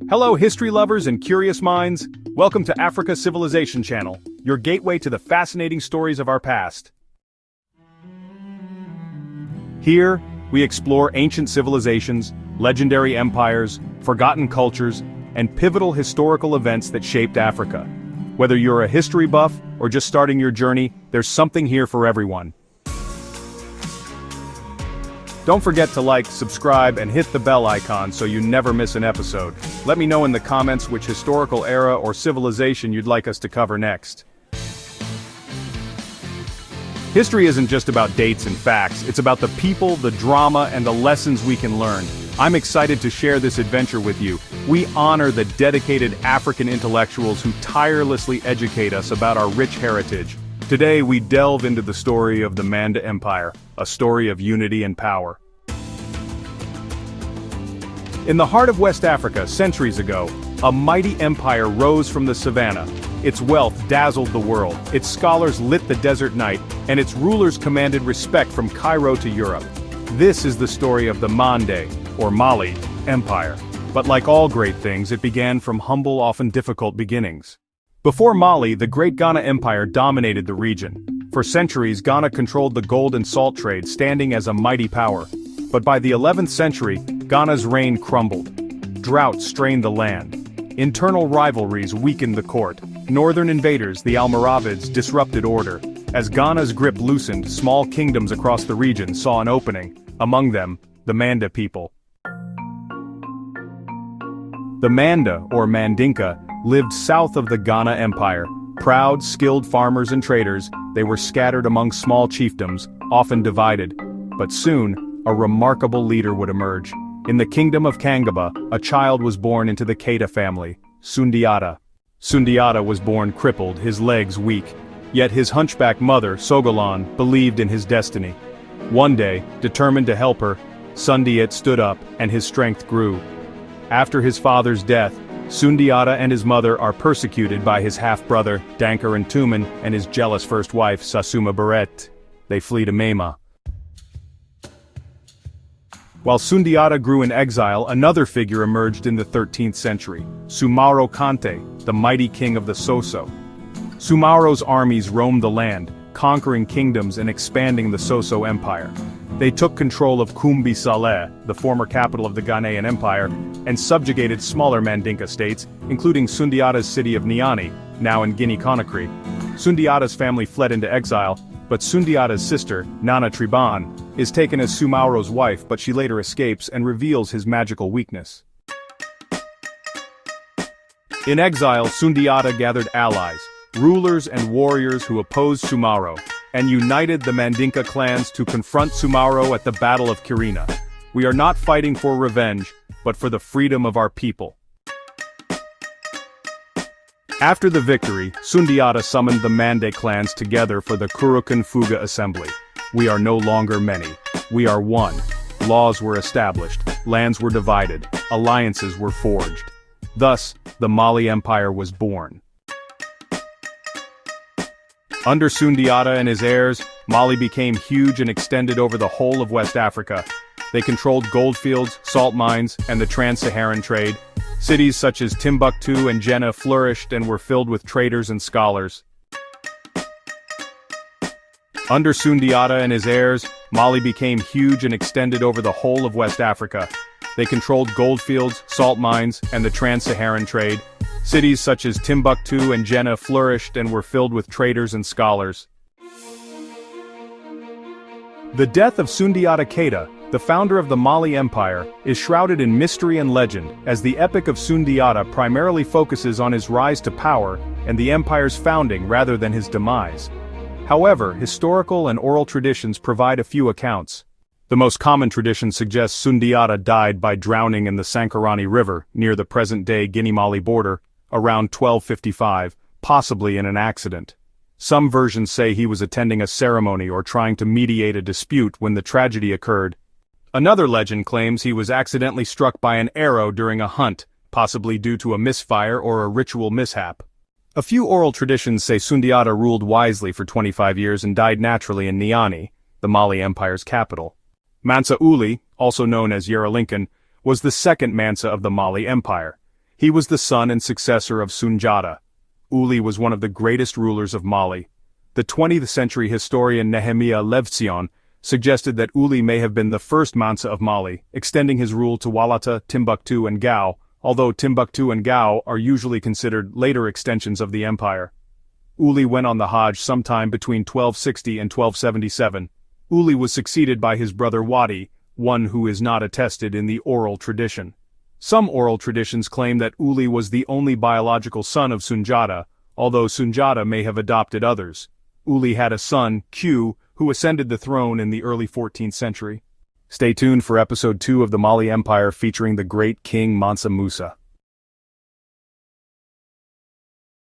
Hello history lovers and curious minds, welcome to Africa Civilization Channel, your gateway to the fascinating stories of our past. Here, we explore ancient civilizations, legendary empires, forgotten cultures, and pivotal historical events that shaped Africa. Whether you're a history buff or just starting your journey, there's something here for everyone. Don't forget to like, subscribe, and hit the bell icon so you never miss an episode. Let me know in the comments which historical era or civilization you'd like us to cover next. History isn't just about dates and facts, it's about the people, the drama, and the lessons we can learn. I'm excited to share this adventure with you. We honor the dedicated African intellectuals who tirelessly educate us about our rich heritage. Today we delve into the story of the Mande Empire, a story of unity and power. In the heart of West Africa, centuries ago, a mighty empire rose from the savannah. Its wealth dazzled the world, its scholars lit the desert night, and its rulers commanded respect from Cairo to Europe. This is the story of the Mande, or Mali, Empire. But like all great things, it began from humble, often difficult beginnings. Before Mali, the great Ghana Empire dominated the region. For centuries, Ghana controlled the gold and salt trade, standing as a mighty power. But by the 11th century, Ghana's reign crumbled. Drought strained the land. Internal rivalries weakened the court. Northern invaders, the Almoravids, disrupted order. As Ghana's grip loosened, small kingdoms across the region saw an opening, among them, the Manda people. The Manda, or Mandinka, lived south of the Ghana Empire. Proud, skilled farmers and traders, they were scattered among small chiefdoms, often divided. But soon, a remarkable leader would emerge. In the kingdom of Kangaba, a child was born into the Keita family, Sundiata. Sundiata was born crippled, his legs weak. Yet his hunchback mother, Sogolon, believed in his destiny. One day, determined to help her, Sundiata stood up, and his strength grew. After his father's death, Sundiata and his mother are persecuted by his half-brother, Dankar and Tumen, and his jealous first wife, Sasuma Barret. They flee to Mema. While Sundiata grew in exile, another figure emerged in the 13th century, Soumaoro Kanté, the mighty king of the Soso. Soumaoro's armies roamed the land, conquering kingdoms and expanding the Soso Empire. They took control of Kumbi Saleh, the former capital of the Ghanaian Empire, and subjugated smaller Mandinka states, including Sundiata's city of Niani, now in Guinea-Conakry. Sundiata's family fled into exile, but Sundiata's sister, Nana Triban, is taken as Soumaoro's wife, but she later escapes and reveals his magical weakness. In exile, Sundiata gathered allies, rulers and warriors who opposed Soumaoro, and united the Mandinka clans to confront Soumaoro at the Battle of Kirina. We are not fighting for revenge, but for the freedom of our people. After the victory, Sundiata summoned the Mande clans together for the Kurukan Fuga assembly. We are no longer many. We are one. Laws were established, lands were divided, alliances were forged. Thus, the Mali Empire was born. Under Sundiata and his heirs, Mali became huge and extended over the whole of West Africa. They controlled goldfields, salt mines, and the trans-Saharan trade. Cities such as Timbuktu and Jenne flourished and were filled with traders and scholars. Under Sundiata and his heirs, Mali became huge and extended over the whole of West Africa. They controlled goldfields, salt mines, and the trans-Saharan trade. Cities such as Timbuktu and Jenne flourished and were filled with traders and scholars. The death of Sundiata Keita, the founder of the Mali Empire, is shrouded in mystery and legend, as the epic of Sundiata primarily focuses on his rise to power and the empire's founding rather than his demise. However, historical and oral traditions provide a few accounts. The most common tradition suggests Sundiata died by drowning in the Sankarani River, near the present-day Guinea-Mali border, around 1255, possibly in an accident. Some versions say he was attending a ceremony or trying to mediate a dispute when the tragedy occurred. Another legend claims he was accidentally struck by an arrow during a hunt, possibly due to a misfire or a ritual mishap. A few oral traditions say Sundiata ruled wisely for 25 years and died naturally in Niani, the Mali Empire's capital. Mansa Musa, also known as Yeralinkan, was the second Mansa of the Mali Empire. He was the son and successor of Sundiata. Uli was one of the greatest rulers of Mali. The 20th century historian Nehemiah Levtsion suggested that Uli may have been the first Mansa of Mali, extending his rule to Walata, Timbuktu and Gao, although Timbuktu and Gao are usually considered later extensions of the empire. Uli went on the Hajj sometime between 1260 and 1277. Uli was succeeded by his brother Wadi, one who is not attested in the oral tradition. Some oral traditions claim that Uli was the only biological son of Sundiata, although Sundiata may have adopted others. Uli had a son, Q, who ascended the throne in the early 14th century. Stay tuned for episode 2 of the Mali Empire featuring the great King Mansa Musa.